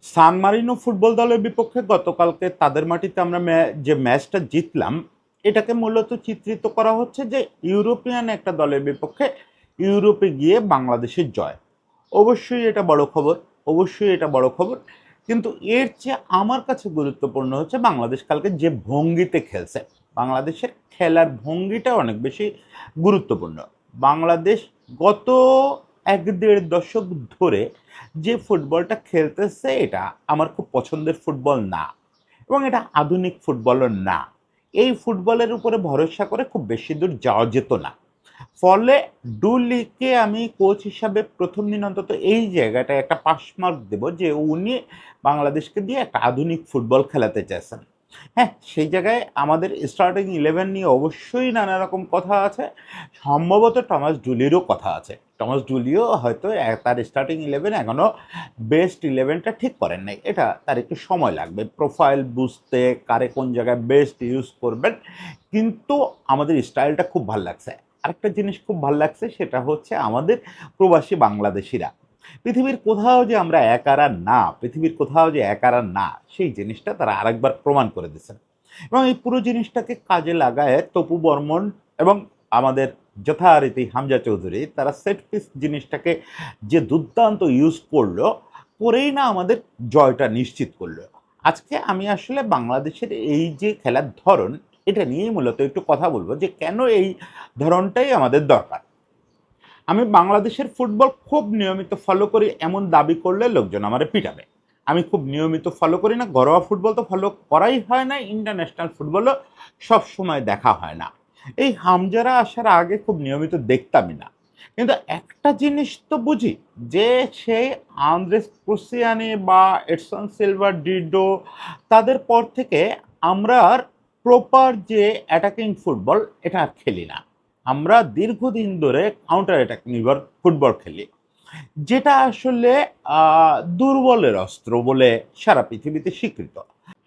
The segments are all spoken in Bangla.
সান মারিনো ফুটবল দলের বিপক্ষে গতকালকে তাদের মাটিতে আমরা যে ম্যাচটা জিতলাম, এটাকে মূলত চিত্রিত করা হচ্ছে যে ইউরোপিয়ান একটা দলের বিপক্ষে ইউরোপে গিয়ে বাংলাদেশের জয়। অবশ্যই এটা বড় খবর, অবশ্যই এটা বড় খবর। কিন্তু এর চেয়ে আমার কাছে গুরুত্বপূর্ণ হচ্ছে বাংলাদেশ কালকে যে ভঙ্গিতে খেলছে। বাংলাদেশের খেলার ভঙ্গিটা অনেক বেশি গুরুত্বপূর্ণ। বাংলাদেশ গত ১-১.৫ দশক ধরে যে ফুটবলটা খেলতেছে এটা আমার খুব পছন্দের ফুটবল না, এবং এটা আধুনিক ফুটবলও না। এই ফুটবলের উপরে ভরসা করে খুব বেশি দূর যাওয়া যেত না। ফলে ডুলিকে আমি কোচ হিসাবে প্রথম দিন অন্তত এই জায়গাটায় একটা পাস মার্ক দেবো যে উনি বাংলাদেশকে দিয়ে একটা আধুনিক ফুটবল খেলাতে চাইছেন। হ্যাঁ, সেই জায়গায় আমাদের স্টার্টিং 11 নিয়ে অবশ্যই নানা রকম কথা আছে। সম্ভবত টমাস ডুলিরও কথা আছে। টমাস ডুলিও হয়তো তার স্টার্টিং 11 এখনও বেস্ট 11টা ঠিক করেন নাই। এটা তার একটু সময় লাগবে প্রোফাইল বুঝতে, কারে কোন জায়গায় বেস্ট ইউজ করবেন। কিন্তু আমাদের স্টাইলটা খুব ভাল লাগছে। আরেকটা জিনিস খুব ভাল লাগছে, সেটা হচ্ছে আমাদের প্রবাসী বাংলাদেশিরা। পৃথিবীর কোথাও যে আমরা একারা না, পৃথিবীর কোথাও যে একারা না, সেই জিনিসটা তারা আরেকবার প্রমাণ করে দিচ্ছেন। এবং এই পুরো জিনিসটাকে কাজে লাগায় তপু বর্মন এবং আমাদের যথারীতি হামজা চৌধুরী তারা সেট পিস জিনিসটাকে যে দুর্দান্ত ইউজ করলো, করেই না আমাদের জয়টা নিশ্চিত করলো। আজকে আমি আসলে বাংলাদেশের এই যে খেলার ধরন, এটা নিয়েই মূলত একটু কথা বলবো যে কেন এই ধরনটাই আমাদের দরকার। আমি বাংলাদেশের ফুটবল খুব নিয়মিত ফলো করি এমন দাবি করলে লোকজন আমারে পিটাবে। আমি খুব নিয়মিত ফলো করি না। ঘরোয়া ফুটবল তো ফলো করাই হয় না, ইন্টারন্যাশনাল ফুটবলও সবসময় দেখা হয় না। এই হামজারা আসার আগে খুব নিয়মিত দেখতামই না। কিন্তু একটা জিনিস তো বুঝি, যে সেই আন্দ্রেস ক্রুসিয়ানি বা এডসন সিলভার ডিডো, তাদের পর থেকে আমরা আর প্রপার যে অ্যাটাকিং ফুটবল এটা আর খেলি না। আমরা দীর্ঘদিন ধরে কাউন্টার অ্যাটাক নির্ভর ফুটবল খেলি, যেটা আসলে দুর্বলের অস্ত্র বলে সারা পৃথিবীতে স্বীকৃত।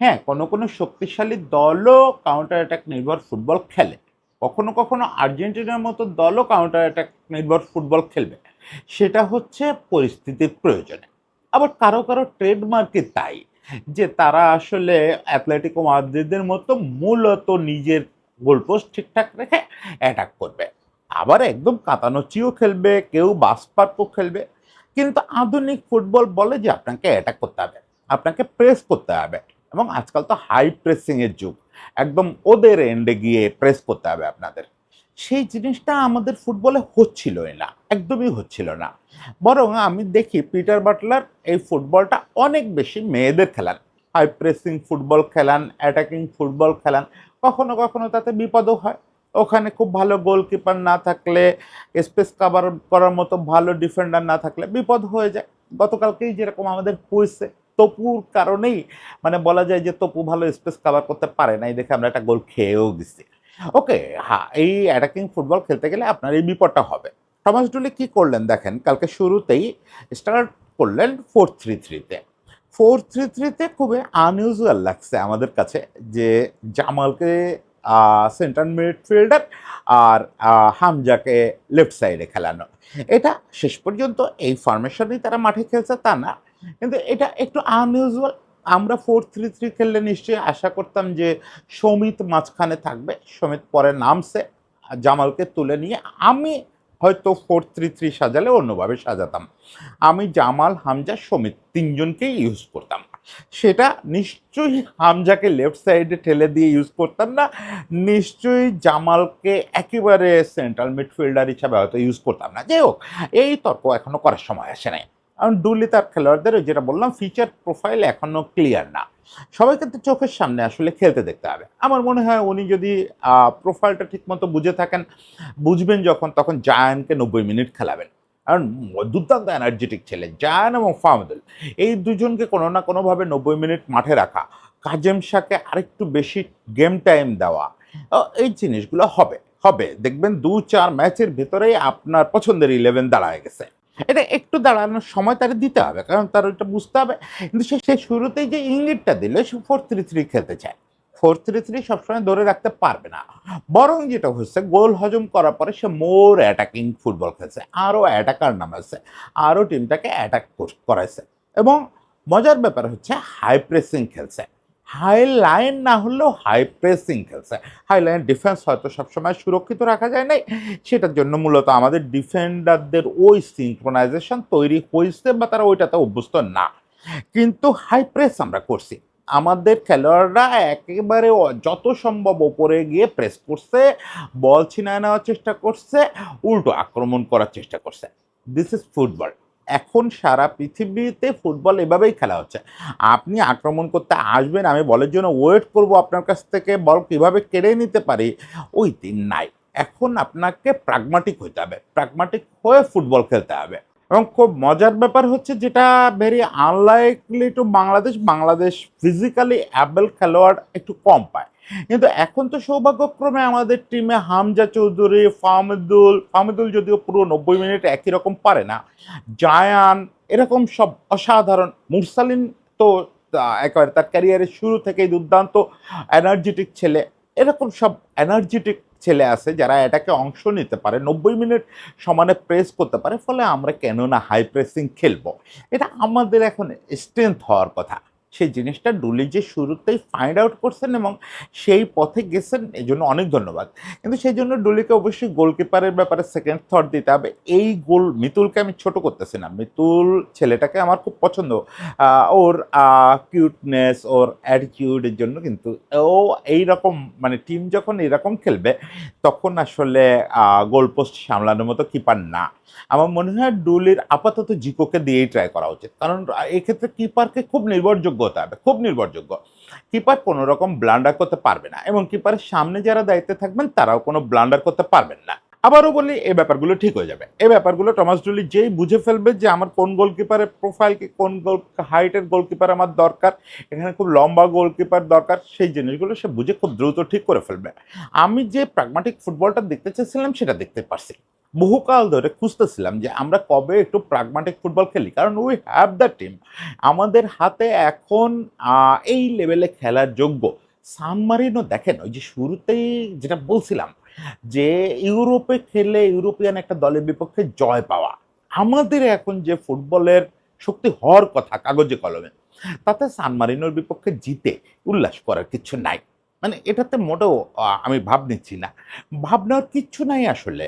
হ্যাঁ, কোনো কোনো শক্তিশালী দলও কাউন্টার অ্যাটাক নির্ভর ফুটবল খেলে। কখনো কখনো আর্জেন্টিনার মতো দলও কাউন্টার অ্যাটাক নির্ভর ফুটবল খেলবে। সেটা হচ্ছে পরিস্থিতির প্রয়োজনে। আবার কারো কারো ট্রেডমার্কে তাই, যে তারা আসলে অ্যাথলেটিকো মাদ্রিদের মতো মূলত নিজের গোলপোস্ট ঠিকঠাক রেখে অ্যাটাক করবে। আবার একদম কাতানোচিও খেলবে, কেউ বাসপার্কও খেলবে। কিন্তু আধুনিক ফুটবল বলে যে আপনাকে অ্যাটাক করতে হবে, আপনাকে প্রেস করতে হবে, এবং আজকাল তো হাই প্রেসিংয়ের যুগ। একদম ওদের এন্ডে গিয়ে প্রেস করতে হবে আপনাদের। সেই জিনিসটা আমাদের ফুটবলে হচ্ছিলই না, একদমই হচ্ছিল না। বরং আমি দেখি পিটার বাটলার এই ফুটবলটা অনেক বেশি মেয়েদের খেলান। হাই প্রেসিং ফুটবল খেলান, অ্যাটাকিং ফুটবল খেলান। কখনো কখনো তাতে বিপদও হয়। ওখানে খুব ভালো গোলকিপার না থাকলে, স্পেস কাভার করার মতো ভালো ডিফেন্ডার না থাকলে বিপদ হয়ে যায়। গতকালকেই যেরকম আমাদের হয়েছে, তপুর কারণেই মানে বলা যায় যে তপু ভালো স্পেস কাভার করতে পারে নাই দেখে আমরা একটা গোল খেয়েও দিচ্ছি। ওকে, হ্যাঁ, এই অ্যাটাকিং ফুটবল খেলতে গেলে আপনার এই বিপদটা হবে। থমাস ডুলি কি করলেন দেখেন, কালকে শুরুতেই স্টার্ট করলেন 4-3-3-তে। 4-3-3-তে খুবই আনইউজুয়াল লাগছে আমাদের কাছে, যে জামালকে সেন্টার মিডফিল্ডার আর হামজাকে লেফট সাইডে খেলানো। এটা শেষ পর্যন্ত এই ফরমেশনেই তারা মাঠে খেলছে তা না, কিন্তু এটা একটু আনইউজুয়াল। আমরা 4-3-3 খেললে নিশ্চয়ই আশা করতাম যে সমিত মাঝখানে থাকবে। সমিত পরে নামছে, জামালকে তুলে নিয়ে আমি হয়তো 4-3-3 সাজালে অন্যভাবে সাজাতাম। আমি জামাল, হামজা, সমিত তিনজনকেই ইউজ করতাম। সেটা নিশ্চয়ই হামজাকে লেফট সাইডে ঠেলে দিয়ে ইউজ করতাম না। নিশ্চয়ই জামালকে একেবারে সেন্ট্রাল মিডফিল্ডার হিসাবে হয়তো ইউজ করতাম না। যাই হোক, এই তর্ক এখনো করার সময় আসে নাই। কারণ ডুলি তার খেলোয়াড়দের যেটা বললাম ফিচার প্রোফাইল এখনো ক্লিয়ার না। সবাইকে তো চোখের সামনে আসলে খেলতে দেখতে হবে। আমার মনে হয় উনি যদি প্রোফাইলটা ঠিকমতো বুঝে থাকেন, বুঝবেন যখন, তখন জায়ানকে 90 মিনিট খেলাবেন। কারণ দুর্দান্ত এনার্জেটিক ছেলে জায়ান এবং ফাহমুদুল, এই দুজনকে কোনো না কোনোভাবে 90 মিনিট মাঠে রাখা, কাজেম শাহকে আরেকটু বেশি গেম টাইম দেওয়া, এই জিনিসগুলো হবে হবে দেখবেন 2-4 ম্যাচের ভেতরেই আপনার পছন্দের 11 দাঁড়ায় গেছে। এটা একটু দাঁড়ানোর সময় তারা দিতে হবে, কারণ তার ওইটা বুঝতে হবে। কিন্তু সে শুরুতেই যে ইঙ্গিতটা দিল সে 4-3-3 খেলতে চায়। 4-3-3 সবসময় ধরে রাখতে পারবে না। বরং যেটা হচ্ছে, গোল হজম করার পরে সে মোর অ্যাটাকিং ফুটবল খেলছে, আরও অ্যাটাকার নামাচ্ছে, আরও টিমটাকে অ্যাটাক করাইছে। এবং মজার ব্যাপার হচ্ছে হাই প্রেসিং খেলছে, হাই লাইন না হলেও হাই প্রেসিং খেলছে। হাই লাইন ডিফেন্স হয়তো সবসময় সুরক্ষিত রাখা যায় নাই, সেটার জন্য মূলত আমাদের ডিফেন্ডারদের ওই সিনক্রোনাইজেশন তৈরি হয়েছে বা তারা ওইটাতে অভ্যস্ত না, কিন্তু হাই প্রেস আমরা করছি। আমাদের খেলোয়াড়রা একেবারে যত সম্ভব ওপরে গিয়ে প্রেস করছে, বল ছিনায় নেওয়ার চেষ্টা করছে, উল্টো আক্রমণ করার চেষ্টা করছে। This is football. এখন সারা পৃথিবীতে ফুটবল এভাবেই খেলা হচ্ছে। আপনি আক্রমণ করতে আসবেন, আমি বলের জন্য ওয়েট করব আপনার কাছ থেকে, বল কীভাবে কেড়ে নিতে পারি, ওই দিন নাই। এখন আপনাকে প্রাগমাটিক হইতে হবে, প্রাগমাটিক হয়ে ফুটবল খেলতে হবে। এবং খুব মজার ব্যাপার হচ্ছে, যেটা very unlikely to Bangladesh, Bangladesh physically able খেলোয়াড় একটু কম পায়, কিন্তু এখন তো সৌভাগ্যক্রমে আমাদের টিমে হামজা চৌধুরী, ফাহমিদুল যদিও পুরো 90 মিনিট একই রকম পারে না, জায়ান, এরকম সব অসাধারণ, মুরসালিন তো একেবারে তার ক্যারিয়ারের শুরু থেকেই দুর্দান্ত এনার্জেটিক ছেলে, এরকম সব এনার্জেটিক ছেলে আছে যারা এটাকে অংশ নিতে পারে, 90 মিনিট সমানে প্রেস করতে পারে। ফলে আমরা কেন না হাই প্রেসিং খেলবো, এটা আমাদের এখন স্ট্রেংথ হওয়ার কথা। সেই জিনিসটা ডুলি যে শুরুতেই ফাইন্ড আউট করছেন এবং সেই পথে গেছেন, এই জন্য অনেক ধন্যবাদ। কিন্তু সেই জন্য ডুলিকে অবশ্যই গোলকিপারের ব্যাপারে সেকেন্ড থট দিতে হবে। এই গোল, মিতুলকে আমি ছোট করতেছি না, মিতুল ছেলেটাকে আমার খুব পছন্দ, ওর কিউটনেস, ওর অ্যাটিটিউডের জন্য, কিন্তু ও এইরকম মানে টিম যখন এরকম খেলবে তখন আসলে গোলপোস্ট সামলানোর মতো কিপার না। আমার মনে হয় ডুলির আপাতত জিকোকে দিয়েই ট্রাই করা উচিত, কারণ এক্ষেত্রে কিপারকে খুব নির্ভরযোগ্য হতে হবে, খুব নির্ভরযোগ্য। কিপার কোনো রকম ব্লান্ডার করতে পারবে না, এবং কিপারের সামনে যারা দায়িত্বে থাকবেন তারাও কোনো ব্লান্ডার করতে পারবেন না। আবারও বলি, এই ব্যাপারগুলো ঠিক হয়ে যাবে। এই ব্যাপারগুলো টমাস ডুলি যেই বুঝে ফেলবে যে আমার কোন গোলকিপারের প্রোফাইল কি, কোন হাইটের গোলকিপার আমার দরকার, এখানে খুব লম্বা গোলকিপার দরকার, সেই জিনিসগুলো সে বুঝে খুব দ্রুত ঠিক করে ফেলবে। আমি যে প্রাগমাটিক ফুটবলটা দেখতে চেয়েছিলাম সেটা দেখতে পারছি। বহুকাল ধরে খুঁজতেছিলাম যে আমরা কবে একটু প্রাগমাটিক ফুটবল খেলি, কারণ উই হ্যাভ দ্য টিম। আমাদের হাতে এখন এই লেভেলে খেলার যোগ্য সান মারিনো, দেখেন ওই যে শুরুতেই যেটা বলছিলাম যে ইউরোপে খেলে ইউরোপিয়ান একটা দলের বিপক্ষে জয় পাওয়া, আমাদের এখন যে ফুটবলের শক্তি হওয়ার কথা কাগজে কলমে, তাতে সান মারিনোর বিপক্ষে জিতে উল্লাস করার কিছু নাই। মানে এটাতে মোটেও আমি ভাব নিচ্ছি না, ভাবনার কিচ্ছু নাই আসলে।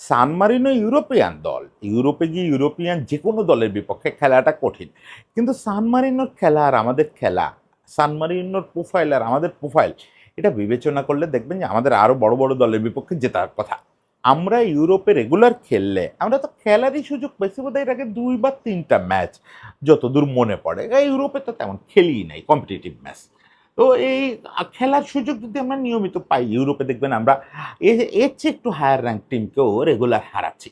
সান মারিনো ইউরোপিয়ান দল, ইউরোপে গিয়ে ইউরোপিয়ান যে কোনো দলের বিপক্ষে খেলাটা কঠিন, কিন্তু সান মারিনোর খেলা আর আমাদের খেলা, সান মারিনোর প্রোফাইল আর আমাদের প্রোফাইল, এটা বিবেচনা করলে দেখবেন যে আমাদের আরও বড় বড় দলের বিপক্ষে জেতার কথা। আমরা ইউরোপে রেগুলার খেললে, আমরা তো খেলারই সুযোগ পেয়েছি বোধহয় এর আগে 2 বা 3টা ম্যাচ যতদূর মনে পড়ে। ইউরোপে তো তেমন খেলিই নাই কম্পিটিটিভ ম্যাচ। তো এই খেলার সুযোগ যদি আমরা নিয়মিত পাই, ইউরোপে দেখবেন আমরা এর চেয়ে একটু হায়ার র্যাঙ্ক টিমকেও রেগুলার হারাচ্ছি।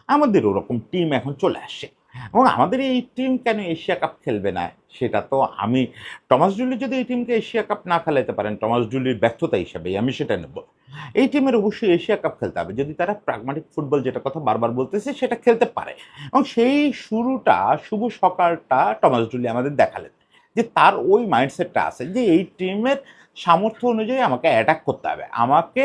আমাদের ওরকম টিম এখন চলে আসছে, এবং আমাদের এই টিম কেন এশিয়া কাপ খেলবে না, সেটা তো আমি, টমাস ডুলি যদি এই টিমকে এশিয়া কাপ না খেলাতে পারেন, টমাস ডুলির ব্যর্থতা হিসাবেই আমি সেটা নেব। এই টিমের অবশ্যই এশিয়া কাপ খেলতে হবে যদি তারা প্রাগমাটিক ফুটবল, যেটা কথা বারবার বলতেছে, সেটা খেলতে পারে। এবং সেই শুরুটা, শুভ সকালটা টমাস ডুলি আমাদের দেখালেন যে তার ওই মাইন্ডসেটটা আছে যে এই টিমের সামর্থ্য অনুযায়ী আমাকে অ্যাটাক করতে হবে, আমাকে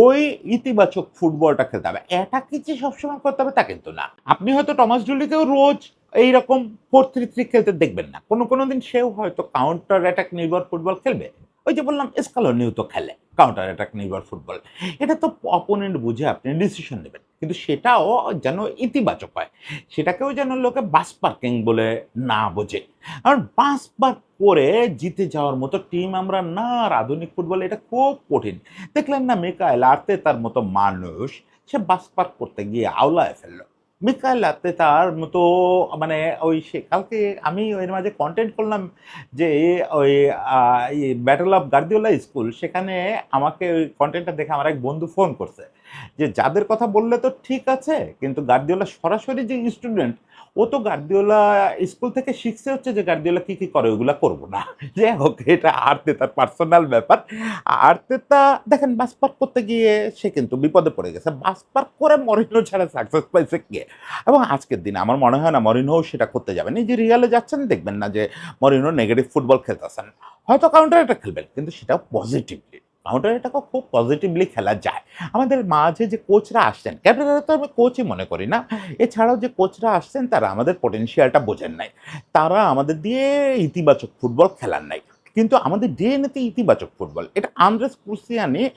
ওই ইতিবাচক ফুটবলটা খেলতে হবে। অ্যাটাকই যে সবসময় করতে হবে তা কিন্তু না। আপনি হয়তো টমাস ডুলিকেও রোজ এইরকম 4-3-3 খেলতে দেখবেন না, কোনো কোনো দিন সেও হয়তো কাউন্টার অ্যাটাক নির্ভর ফুটবল খেলবে। ওই যে বললাম, স্কালোনিও তো খেলে কাউন্টার অ্যাটাক নির্ভর ফুটবল। এটা তো অপোনেন্ট বুঝে আপনি ডিসিশন নেবেন, কিন্তু সেটাও যেন ইতিবাচক হয়, সেটাকেও যেন লোকে বাস পার্কিং বলে না বোঝে। কারণ বাস পার্ক করে জিতে যাওয়ার মতো টিম আমরা না, আর আধুনিক ফুটবলে এটা খুব কঠিন। দেখলেন না মিকায়েল আর্তেতার মতো মানুষ, সে বাস পার্ক করতে গিয়ে আওলায় ফেললো। মিকায়েল আর্তেতার মতো, মানে ওই সে কালকে আমি এর মাঝে কন্টেন্ট করলাম যে ওই ব্যাটল অফ গার্দিওলা স্কুল, সেখানে আমাকে ওই কন্টেন্টটা দেখে আমার এক বন্ধু ফোন করছে যে যাদের কথা বললে তো ঠিক আছে, কিন্তু গার্দিওলা সরাসরি যে স্টুডেন্ট, ও তো গার্দিওলা স্কুল থেকে শিখছে হচ্ছে যে গার্দিওলা কি কি করে ওগুলা করবো না। যাই হোক, এটা আর্তেতার পার্সোনাল ব্যাপার। আর্তেতা দেখেন বাস পার্ক করতে গিয়ে সে কিন্তু বিপদে পড়ে গেছে, বাস পার্ক করে মরিনো ছাড়া সাকসেস পাইছে কে? এবং আজকের দিনে আমার মনে হয় না মরিনোও সেটা করতে যাবেন। এই যে রিয়ালে যাচ্ছেন, দেখবেন না যে মরিনো নেগেটিভ ফুটবল খেলতেছেন, হয়তো কাউন্টার অ্যাটাক খেলবেন, কিন্তু সেটাও পজিটিভলি। ওটা এটাকে খুব পজিটিভলি খেলা যায়। আমাদের মাঝে যে কোচরা আসছেন, ক্যাপ্টেনরা তো আমি কোচই মনে করি না। এছাড়াও যে কোচরা আসছেন তারা আমাদের পটেনশিয়ালটা বোঝেন নাই। তারা আমাদের দিয়ে ইতিবাচক ফুটবল খেলান নাই। কিন্তু আমাদের ডিএনএতে ইতিবাচক ফুটবল। এটা আন্দ্রেস ক্রুসিয়ানি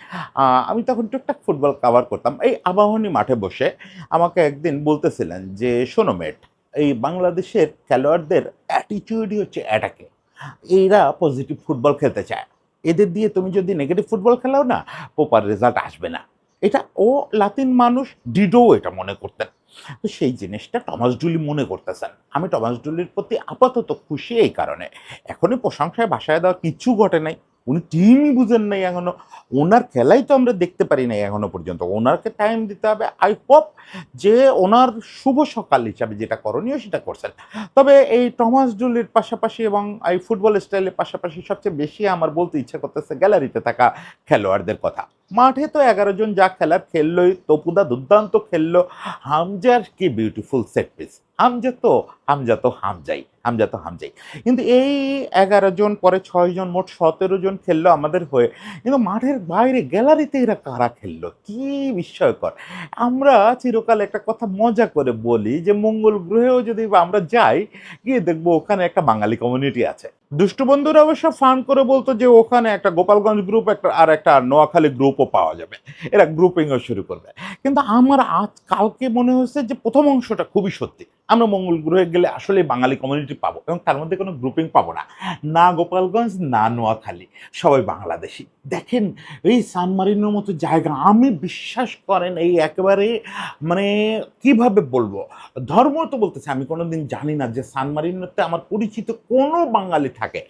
আমি তখন টুকটাক ফুটবল কভার করতাম। এই আবাহনী মাঠে বসে আমাকে একদিন বলতেছিলেন যে, "শোনো মেট, এই বাংলাদেশের খেলোয়াড়দের অ্যাটিটিউডই হচ্ছে অ্যাটাকিং। এরা পজিটিভ ফুটবল খেলতে চায়। এদের দিয়ে তুমি যদি নেগেটিভ ফুটবল খেলাও না, প্রপার রেজাল্ট আসবে না।" এটা ও লাতিন মানুষ, ডিডো এটা মনে করতেন। তো সেই জিনিসটা টমাস ডুলি মনে করতেছেন। আমি টমাস ডুলির প্রতি আপাতত খুশি এই কারণে। এখনই প্রশংসায় ভাসায় দেওয়ার কিচ্ছু ঘটে নাই। উনি টিমই বুঝেন নাই এখনো। ওনার খেলাই তো আমরা দেখতে পারি নাই এখনো পর্যন্ত। ওনাকে টাইম দিতে হবে। আই হোপ যে ওনার শুভ সকাল হিসাবে যেটা করণীয় সেটা করছেন। তবে এই টমাস ডুলির পাশাপাশি এবং এই ফুটবল স্টাইলের পাশাপাশি সবচেয়ে বেশি আমার বলতে ইচ্ছা করতেছে গ্যালারিতে থাকা খেলোয়াড়দের কথা। মাঠে তো ১১ জন যা খেলার খেললই, তপুদা দুর্দান্ত খেললো। হামজার কি বিউটিফুল সেট পিস। হামজা তো হামজাই। কিন্তু এই ১১ জন পরে ৬ জন মোট ১৭ জন খেললো আমাদের হয়ে। কিন্তু মাঠের বাইরে গ্যালারিতে এরা কারা খেললো? কি বিস্ময়কর! আমরা চিরকাল একটা কথা মজা করে বলি যে মঙ্গল গ্রহেও যদি বা আমরা যাই, গিয়ে দেখবো ওখানে একটা বাঙালি কমিউনিটি আছে। দুষ্টু বন্ধুরা অবশ্য ফান করে বলতো যে ওখানে একটা গোপালগঞ্জ গ্রুপ আর একটা নোয়াখালী গ্রুপও পাওয়া যাবে। এরা গ্রুপিংও শুরু করবে। কিন্তু আমার কালকে মনে হয়েছে যে ১ম অংশটা খুবই সত্যি। আমরা মঙ্গল গ্রহে গেলে আসলেই বাঙালি কমিউনিটি পাবো এবং তার মধ্যে কোনো গ্রুপিং পাবো না। না গোপালগঞ্জ, না নোয়াখালী। সবাই বাংলাদেশী। দেখেন এই সান মারিনোর মতো জায়গা, আমি বিশ্বাস করেন এই একেবারে মানে কিভাবে বলবো? ধর্ম তো বলতেছে আমি কোনোদিন জানি না যে সান মারিনোতে আমার পরিচিত কোনো বাঙালি থাকে।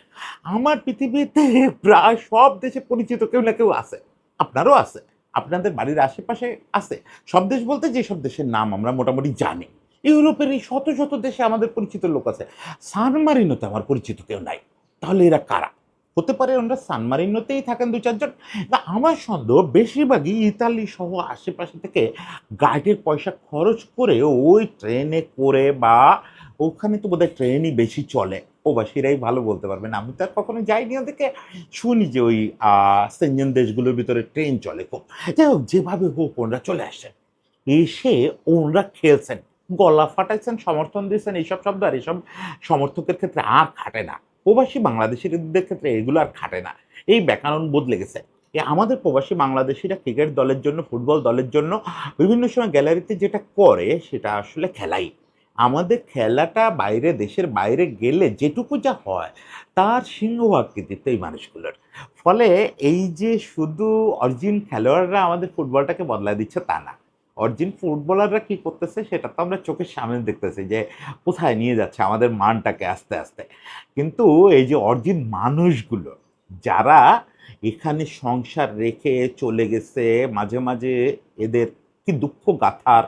আমার পৃথিবীতে প্রায় সব দেশে পরিচিত কেউ না কেউ আছে। আপনারও আছে। আপনাদের বাড়ির আশেপাশে আছে। সব দেশ বলতে যেসব দেশের নাম আমরা মোটামুটি জানি। ইউরোপের এই শত, শত দেশে আমাদের পরিচিত লোক আছে। সান মারিনোতে আমার পরিচিত কেউ নাই। তাহলে এরা কারা? হতে পারে ওনারা সান মারিনোতেই থাকেন ২-৪ জন। না আমার সন্দেহ বেশিরভাগই ইতালি সহ আশেপাশে থেকে গাইডের পয়সা খরচ করে ওই ট্রেনে করে বা ওখানে তো বোধহয় ট্রেনই বেশি চলে। প্রবাসীরাই ভালো বলতে পারবেন। আমি তো আর কখনো যাইনি ওদিকে। শুনি যে ওই সেনজেন দেশগুলোর ভিতরে ট্রেন চলে খুব। যাই হোক যেভাবে হোক ওনারা চলে আসছেন। এসে ওনরা খেলছেন। গলা ফাটাইছেন, সমর্থন দিয়েছেন এইসব শব্দ আর এসব সমর্থকের ক্ষেত্রে আর খাটে না। প্রবাসী বাংলাদেশীদের ক্ষেত্রে এগুলো আর খাটে না। এই ব্যাকরণ বদলে গেছে। আমাদের প্রবাসী বাংলাদেশীরা ক্রিকেট দলের জন্য, ফুটবল দলের জন্য বিভিন্ন সময় গ্যালারিতে যেটা করে সেটা আসলে খেলাই। আমাদের খেলাটা বাইরে দেশের বাইরে গেলে যেটুকু যা হয় তার সিংহ আকৃতিতে এই মানুষগুলোর। ফলে এই যে শুধু অরিজিন খেলোয়াড়রা আমাদের ফুটবলটাকে বদলায় দিচ্ছে তা না। অরিজিন ফুটবলাররা কি করতেছে সেটা তো আমরা চোখের সামনে দেখতেছি যে কোথায় নিয়ে যাচ্ছে আমাদের মানটাকে আস্তে, আস্তে। কিন্তু এই যে অরিজিন মানুষগুলো যারা এখানে সংসার রেখে চলে গেছে, মাঝে, মাঝে এদের কি দুঃখ গাথার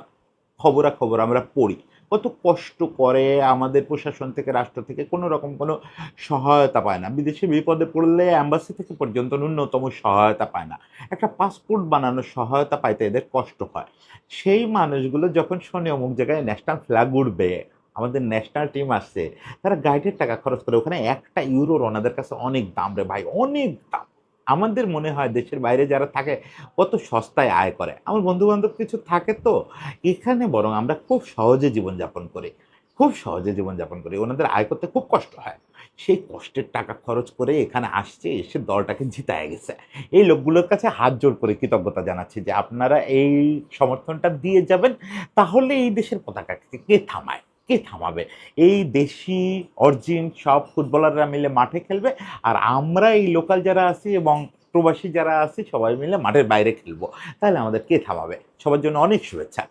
খবরাখবর আমরা পড়ি। কত কষ্ট করে আমাদের প্রশাসন থেকে, রাষ্ট্র থেকে কোনো রকম কোনো সহায়তা পায় না। বিদেশে বিপদে পড়লে অ্যাম্বাসি থেকে পর্যন্ত ন্যূনতম সহায়তা পায় না। একটা পাসপোর্ট বানানোর সহায়তা পাইতে এদের কষ্ট হয়। সেই মানুষগুলো যখন শোনে অমুক জায়গায় ন্যাশনাল ফ্ল্যাগ উড়বে, আমাদের ন্যাশনাল টিম আসছে, তারা গাইডের টাকা খরচ করে। ওখানে একটা ইউরোর ওনাদের কাছে অনেক দাম রে ভাই, অনেক দাম। আমাদের মনে হয় দেশের বাইরে যারা থাকে কত সস্তায় আয় করে। আমার বন্ধু-বান্ধব কিছু থাকে তো, এখানে বরং আমরা খুব সহজে জীবনযাপন করি। খুব সহজে জীবনযাপন করি। ওনাদের আয় করতে খুব কষ্ট হয়। সেই কষ্টের টাকা খরচ করে এখানে আসছে, এসে দলটাকে জিতায়া গেছে। এই লোকগুলোর কাছে হাত জোড় করে কৃতজ্ঞতা জানাচ্ছি যে আপনারা এই সমর্থনটা দিয়ে যাবেন। তাহলে এই দেশের পতাকাকে কে থামায়? কে থামাবে? এই দেশি অরিজিন সব ফুটবলাররা মিলে মাঠে খেলবে। আর আমরা এই লোকাল যারা আছি এবং প্রবাসী যারা আছি সবাই মিলে মাঠের বাইরে খেলবো। তাহলে আমাদের কে থামাবে? সবার জন্য অনেক শুভেচ্ছা।